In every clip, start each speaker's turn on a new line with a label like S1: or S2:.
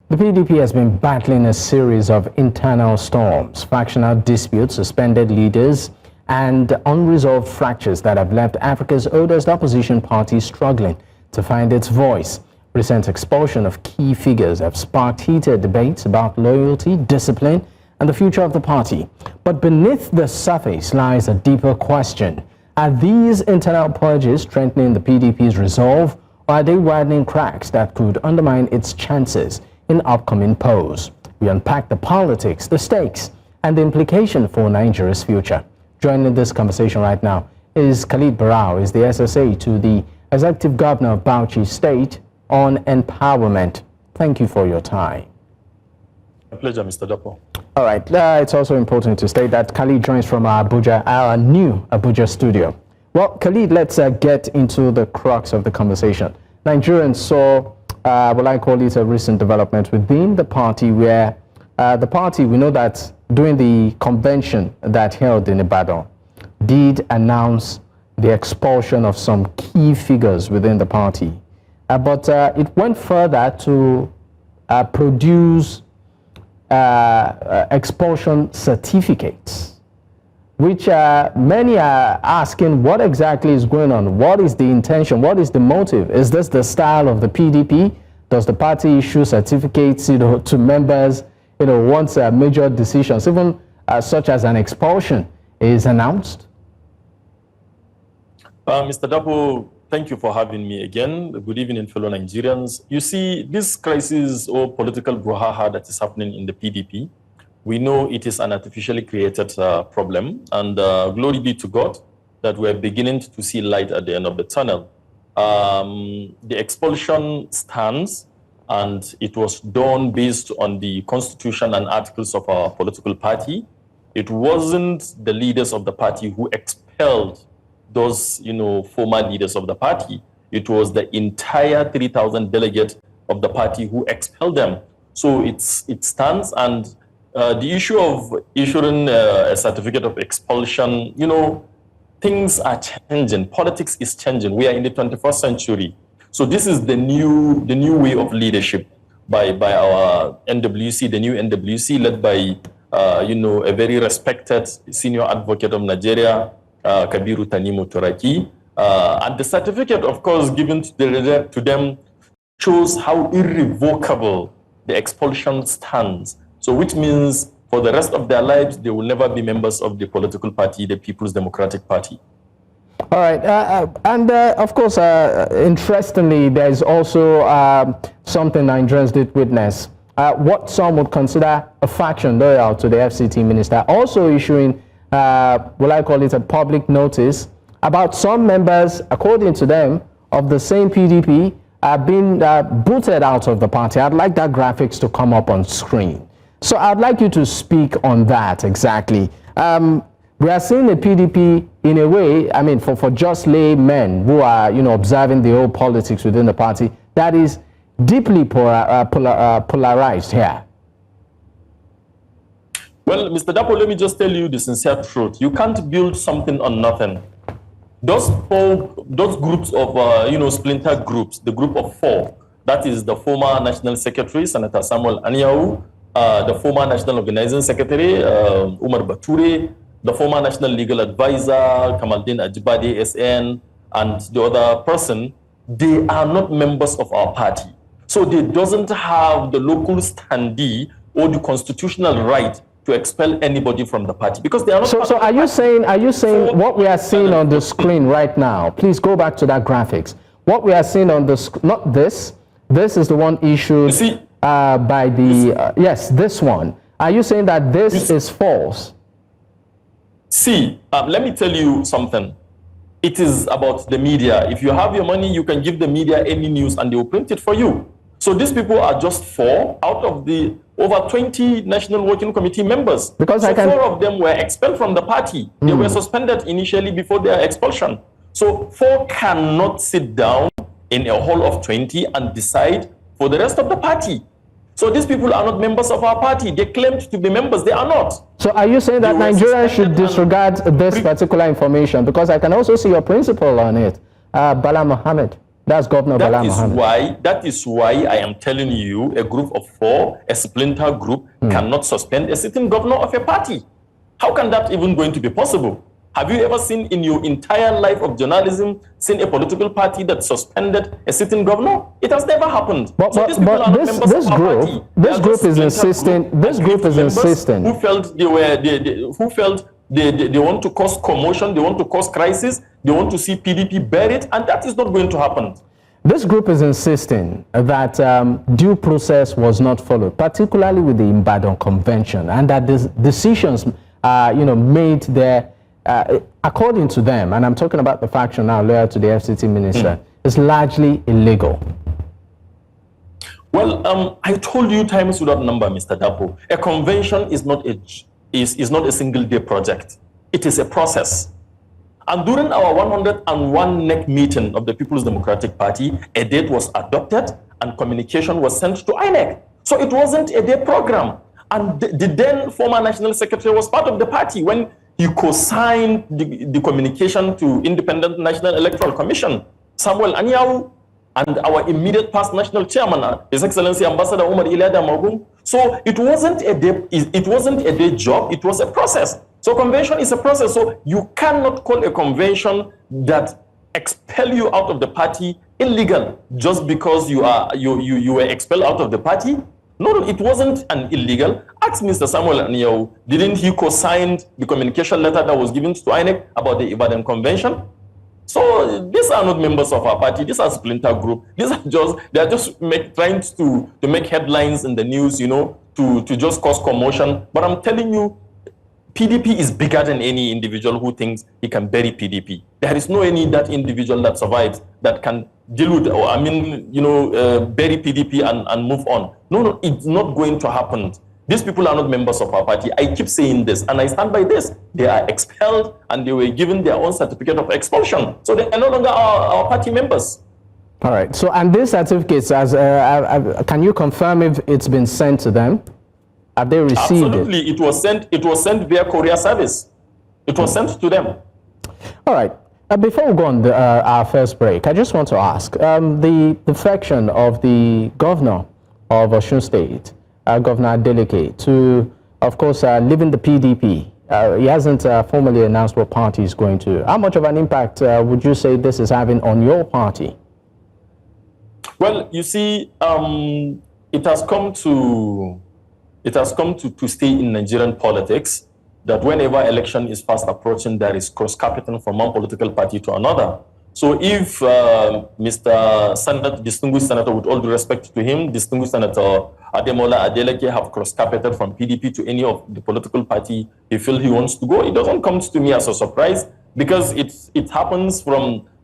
S1: The PDP has been battling a series of internal storms, factional disputes, suspended leaders, and unresolved fractures that have left Africa's oldest opposition party struggling to find its voice. Recent expulsion of key figures have sparked heated debates about loyalty, discipline, and the future of the party. But beneath the surface lies a deeper question. Are these internal purges strengthening the PDP's resolve, or are they widening cracks that could undermine its chances in upcoming polls? We unpack the politics, the stakes, and the implication for Nigeria's future. Joining this conversation right now is Khalid Barau, is the SSA to the Executive Governor of Bauchi State on empowerment. Thank you for your time.
S2: A pleasure, Mr. Dapo.
S1: All right, it's also important to state that Khalid joins from Abuja, our new Abuja studio. Well, Khalid, let's get into the crux of the conversation. Nigerians saw what I call it a recent development within the party where the party, we know that during the convention that held in Ibadan, did announce the expulsion of some key figures within the party. But it went further to produce expulsion certificates, which many are asking what exactly is going on. What is the intention? What is the motive? Is this the style of the PDP? Does the party issue certificates, to members, once major decisions, even such as an expulsion, is announced?
S2: Mr. Dapo, thank you for having me again. Good evening, fellow Nigerians. You see, this crisis or political brouhaha that is happening in the PDP, we know it is an artificially created problem, and glory be to God that we're beginning to see light at the end of the tunnel. The expulsion stands, and it was done based on the constitution and articles of our political party. It wasn't the leaders of the party who expelled those, former leaders of the party. It was the entire 3,000 delegates of the party who expelled them. So it stands, and the issue of issuing a certificate of expulsion, things are changing. Politics is changing. We are in the 21st century. So this is the new way of leadership by our NWC, the new NWC, led by a very respected senior advocate of Nigeria, Kabiru Tanimu Turaki. And the certificate, of course, given to them shows how irrevocable the expulsion stands. So which means for the rest of their lives, they will never be members of the political party, the People's Democratic Party.
S1: All right. Of course, interestingly, there is also something Nigerians did witness. What some would consider a faction loyal to the FCT minister, also issuing, will I call it a public notice, about some members, according to them, of the same PDP have been booted out of the party. I'd like that graphics to come up on screen. So I'd like you to speak on that exactly. We are seeing the PDP in a way, I mean, for just laymen who are, observing the whole politics within the party, that is deeply polarized here.
S2: Well, Mr. Dapo, let me just tell you the sincere truth. You can't build something on nothing. Those groups of, splinter groups, the group of 4, that is the former National Secretary, Senator Samuel Anyau, the former National Organizing Secretary, Umar Bature, the former National Legal Advisor, Kamaldeen Ajibade, SN, and the other person, they are not members of our party. So they doesn't have the local standee or the constitutional right to expel anybody from the party because they are not.
S1: So are you saying what we are seeing on the screen right now? Please go back to that graphics. What we are seeing on the not this is the one issued by the yes, this one. Are you saying that this is false?
S2: See, let me tell you something. It is about the media. If you have your money, you can give the media any news and they will print it for you. So these people are just 4 out of the over 20 National Working Committee members.
S1: Because
S2: so 4 of them were expelled from the party. They were suspended initially before their expulsion. So 4 cannot sit down in a hall of 20 and decide for the rest of the party. So these people are not members of our party. They claimed to be members. They are not.
S1: So are you saying that Nigerians should disregard this particular information? Because I can also see your principle on it. Bala Mohammed. That's Governor Bala Mohammed.
S2: That is why I am telling you a group of 4, a splinter group, cannot suspend a sitting governor of a party. How can that even going to be possible? Have you ever seen in your entire life of journalism, seen a political party that suspended a sitting governor? It has never happened.
S1: But this group is insisting.
S2: Who felt they want to cause commotion, they want to cause crisis, they want to see PDP buried, and that is not going to happen.
S1: This group is insisting that due process was not followed, particularly with the Ibadan Convention, and that the decisions, made there, according to them, and I'm talking about the faction now loyal to the FCT minister, is largely illegal.
S2: Well, I told you times without number, Mr. Dapo, a convention is not a single-day project. It is a process. And during our 101 NEC meeting of the People's Democratic Party, a date was adopted and communication was sent to INEC. So it wasn't a day program. And the then former National Secretary was part of the party when he co-signed the communication to Independent National Electoral Commission, Samuel Anyanwu, and our immediate past national chairman, His Excellency Ambassador Umar Iliada Magum. So it wasn't a day job, it was a process. So convention is a process. So you cannot call a convention that expel you out of the party illegal just because you were expelled out of the party. No, it wasn't an illegal. Ask Mr. Samuel Anyanwu, didn't he co-sign the communication letter that was given to INEC about the Ibadan Convention? So these are not members of our party. These are splinter group. They are just trying to make headlines in the news, to just cause commotion. But I'm telling you, PDP is bigger than any individual who thinks he can bury PDP. There is no that individual that survives that can deal with, bury PDP and move on. No, it's not going to happen. These people are not members of our party. I keep saying this, and I stand by this. They are expelled, and they were given their own certificate of expulsion. So they are no longer our party members.
S1: All right. So, and these certificates, can you confirm if it's been sent to them? Have they received
S2: Absolutely. It was sent via courier service. It was sent to them.
S1: All right. Before we go on our first break, I just want to ask the defection of the governor of Osun State, Governor Adeleke, to, of course, leaving the PDP. He hasn't formally announced what party he's going to. How much of an impact would you say this is having on your party?
S2: Well, you see, it has come to stay in Nigerian politics that whenever election is fast approaching, there is cross-carpeting from one political party to another. So if Mr. Distinguished Senator, with all due respect to him, Distinguished Senator Ademola Adeleke have cross-carpeted from PDP to any of the political party he feels he wants to go, it doesn't come to me as a surprise because it happens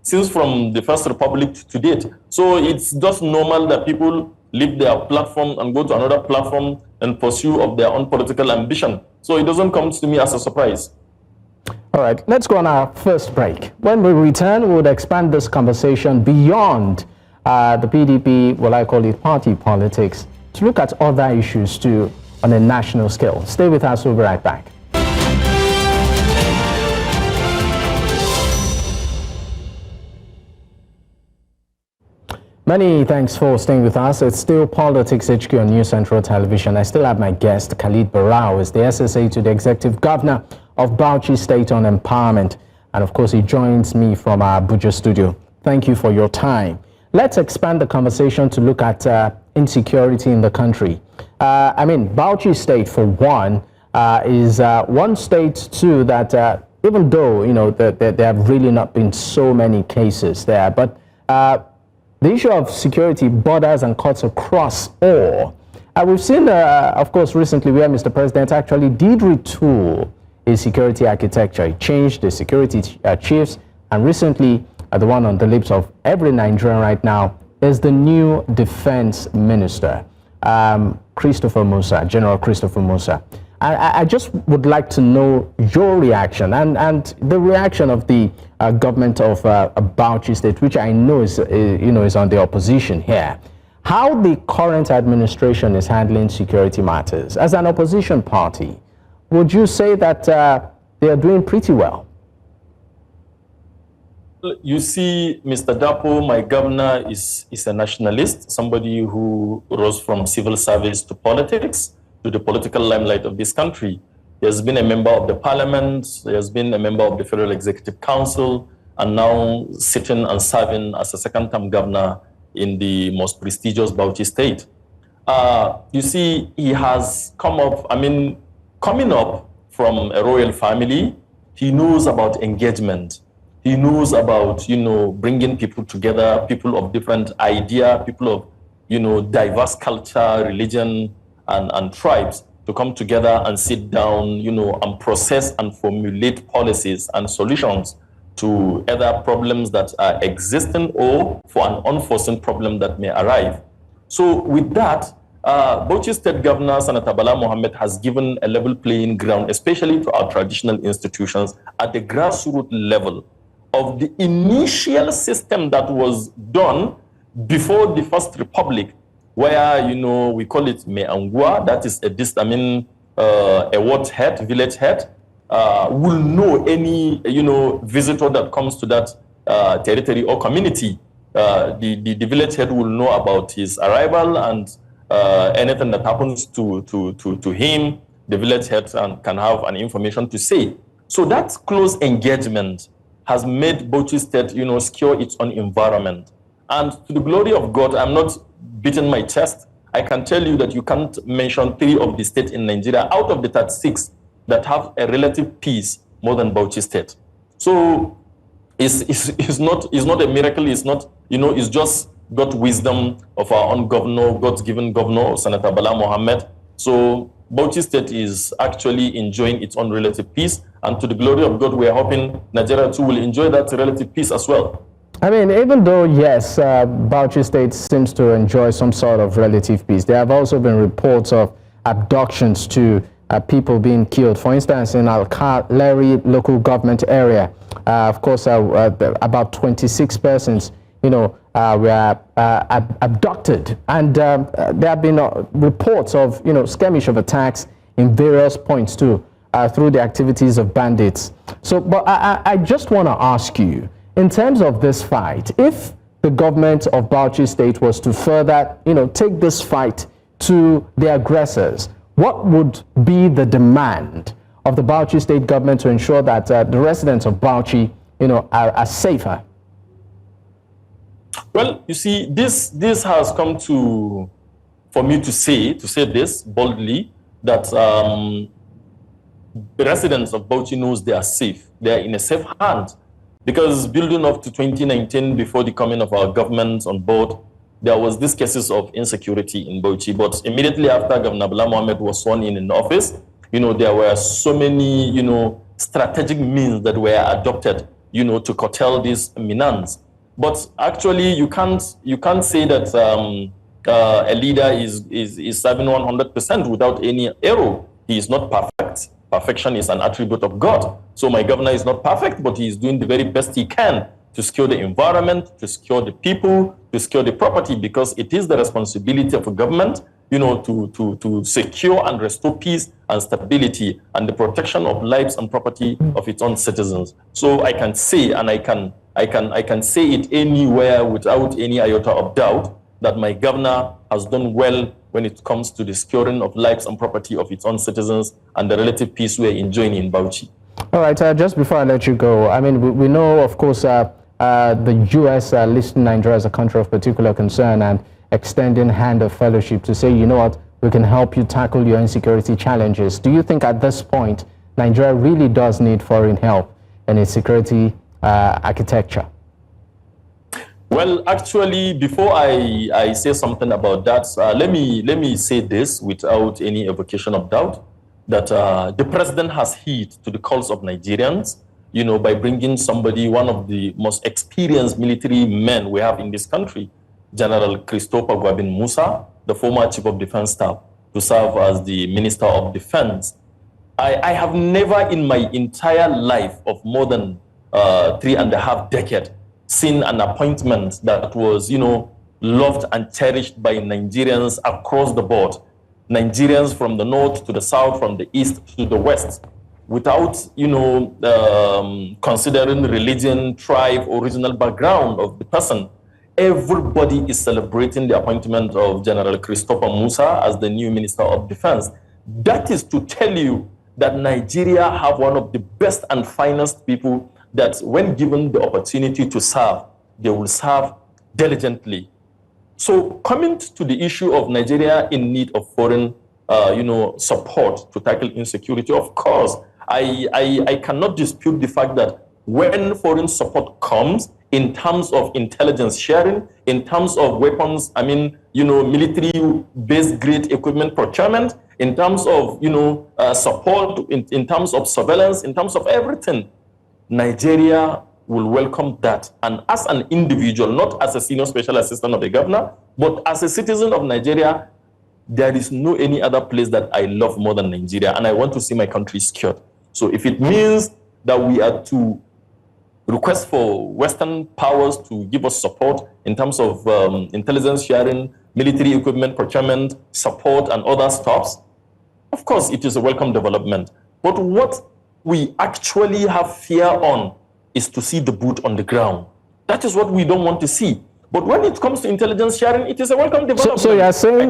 S2: since the First Republic to date. So it's just normal that people leave their platform and go to another platform in pursuit of their own political ambition. So it doesn't come to me as a surprise.
S1: All right, let's go on our first break. When we return, we would expand this conversation beyond the PDP, what I call it, party politics, to look at other issues too on a national scale. Stay with us, we'll be right back. Many thanks for staying with us. It's still Politics HQ on News Central Television. I still have my guest, Khalid Barau, is the SSA to the Executive Governor of Bauchi State on Empowerment. And of course, he joins me from our Abuja studio. Thank you for your time. Let's expand the conversation to look at insecurity in the country. Bauchi State, for one, is one state, too, that even though, there have really not been so many cases there, but the issue of security borders and cuts across all. We've seen, of course, recently where Mr. President actually did retool his security architecture. He changed the security chiefs, and recently, the one on the lips of every Nigerian right now is the new defense minister, Christopher Musa, General Christopher Musa. I just would like to know your reaction and the reaction of the government of Bauchi State, which I know is on the opposition here. How the current administration is handling security matters as an opposition party, would you say that they are doing pretty well?
S2: you see, Mr. Dapo, my governor, is a nationalist, somebody who rose from civil service to politics, to the political limelight of this country. He has been a member of the parliament, he has been a member of the Federal Executive Council, and now sitting and serving as a second-term governor in the most prestigious Bauchi State. You see, he has coming up from a royal family, he knows about engagement. He knows about, bringing people together, people of different idea, people of, diverse culture, religion, and tribes to come together and sit down, and process and formulate policies and solutions to either problems that are existing or for an unforeseen problem that may arrive. So with that, Bauchi State Governor Senator Bala Mohammed has given a level playing ground, especially to our traditional institutions at the grassroots level of the initial system that was done before the First Republic, where, we call it Meangua, that is a ward head, village head, will know any, visitor that comes to that territory or community. The village head will know about his arrival, and anything that happens to him, the village head can have an information to say. So that close engagement has made Bauchi State, secure its own environment. And to the glory of God, I'm not beating my chest. I can tell you that you can't mention 3 of the states in Nigeria out of the 36 that have a relative peace more than Bauchi State. So it's not a miracle. It's not, it's just God's wisdom of our own governor, God's given governor, Senator Bala Mohammed. So Bauchi State is actually enjoying its own relative peace. And to the glory of God, we are hoping Nigeria too will enjoy that relative peace as well.
S1: I mean, even though, yes, Bauchi State seems to enjoy some sort of relative peace, there have also been reports of abductions to people being killed. For instance, in Al-Kaleri local government area, of course, about 26 persons, were abducted. And there have been reports of, skirmish of attacks in various points too, through the activities of bandits. So, but I just want to ask you, in terms of this fight, if the government of Bauchi State was to further, take this fight to the aggressors, what would be the demand of the Bauchi State government to ensure that the residents of Bauchi, are safer?
S2: Well, you see, this has come for me to say this boldly, that the residents of Bauchi knows they are safe. They are in a safe hand. Because building up to 2019, before the coming of our government on board, there was these cases of insecurity in Bauchi. But immediately after Governor Bala Mohammed was sworn in office, there were so many, strategic means that were adopted, to curtail these menace. But actually, you can't say that a leader is serving 100% without any error. He is not perfect. Perfection is an attribute of God. So my governor is not perfect, but he is doing the very best he can to secure the environment, to secure the people, to secure the property, because it is the responsibility of a government, to secure and restore peace and stability and the protection of lives and property of its own citizens. So I can say, and I can say it anywhere without any iota of doubt, that my governor has done well when it comes to the securing of lives and property of its own citizens and the relative peace we are enjoying in Bauchi.
S1: All right, just before I let you go, I mean, we know, of course, the U.S. listing Nigeria as a country of particular concern and extending hand of fellowship to say, you know what, we can help you tackle your insecurity challenges. Do you think at this point, Nigeria really does need foreign help in its security architecture?
S2: Well, actually, before I say something about that, let me say this without any evocation of doubt, that the president has heed to the calls of Nigerians, by bringing somebody, one of the most experienced military men we have in this country, General Christopher Gwabin Musa, the former Chief of Defense Staff, to serve as the Minister of Defense. I have never in my entire life of more than 3.5 decades seen an appointment that was, loved and cherished by Nigerians across the board. Nigerians from the north to the south, from the east to the west. without, considering religion, tribe, or regional background of the person. Everybody is celebrating the appointment of General Christopher Musa as the new Minister of Defense. That is to tell you that Nigeria have one of the best and finest people that when given the opportunity to serve, they will serve diligently. So coming to the issue of Nigeria in need of foreign support to tackle insecurity, of course, I cannot dispute the fact that when foreign support comes in terms of intelligence sharing, in terms of weapons, military-based grade equipment procurement, in terms of, support, in terms of surveillance, in terms of everything, Nigeria will welcome that. And as an individual, not as a senior special assistant of the governor, but as a citizen of Nigeria, there is no any other place that I love more than Nigeria, and I want to see my country secured. So if it means that we are to request for Western powers to give us support in terms of intelligence sharing, military equipment procurement, support, and other stuffs, of course, it is a welcome development. But what we actually have fear on is to see the boot on the ground. That is what we don't want to see. But when it comes to intelligence sharing, it is a welcome development. So you are saying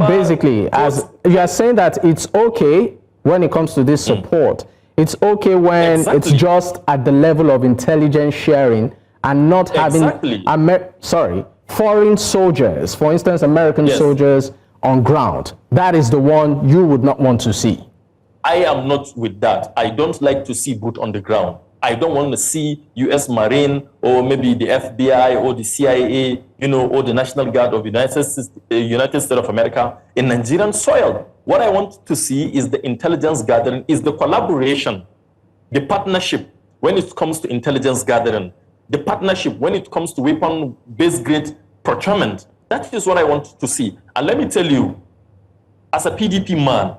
S1: basically, you are saying that it's okay when it comes to this support. It's okay when it's just at the level of intelligence sharing and not having foreign soldiers, for instance, American soldiers on ground. That is the one you would not want to see.
S2: I am not with that. I don't like to see boot on the ground. I don't want to see U.S. Marine or maybe the FBI or the CIA, or the National Guard of the United States of America in Nigerian soil. What I want to see is the intelligence gathering, is the collaboration, the partnership when it comes to intelligence gathering, the partnership when it comes to weapon-based grade procurement. That is what I want to see. And let me tell you, as a PDP man,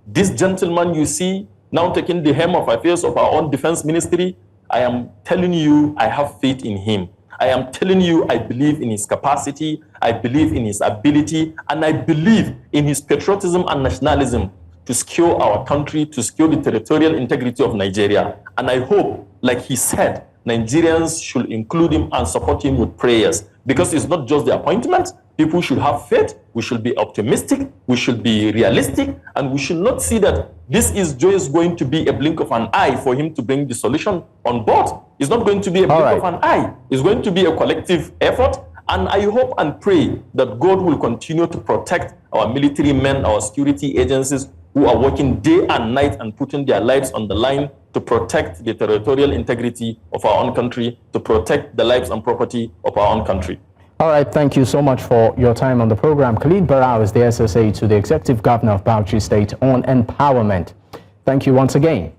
S2: this gentleman you see now taking the helm of affairs of our own defense ministry, I am telling you, I have faith in him. I am telling you, I believe in his capacity, I believe in his ability, and I believe in his patriotism and nationalism to secure our country, to secure the territorial integrity of Nigeria. And I hope, like he said, Nigerians should include him and support him with prayers, because it's not just the appointment. People should have faith, we should be optimistic, we should be realistic, and we should not see that this is just going to be a blink of an eye for him to bring the solution on board. It's not going to be a blink of an eye. It's going to be a collective effort, and I hope and pray that God will continue to protect our military men, our security agencies who are working day and night and putting their lives on the line to protect the territorial integrity of our own country, to protect the lives and property of our own country.
S1: All right, thank you so much for your time on the program. Khalid Barau is the SSA to the Executive Governor of Bauchi State on empowerment. Thank you once again.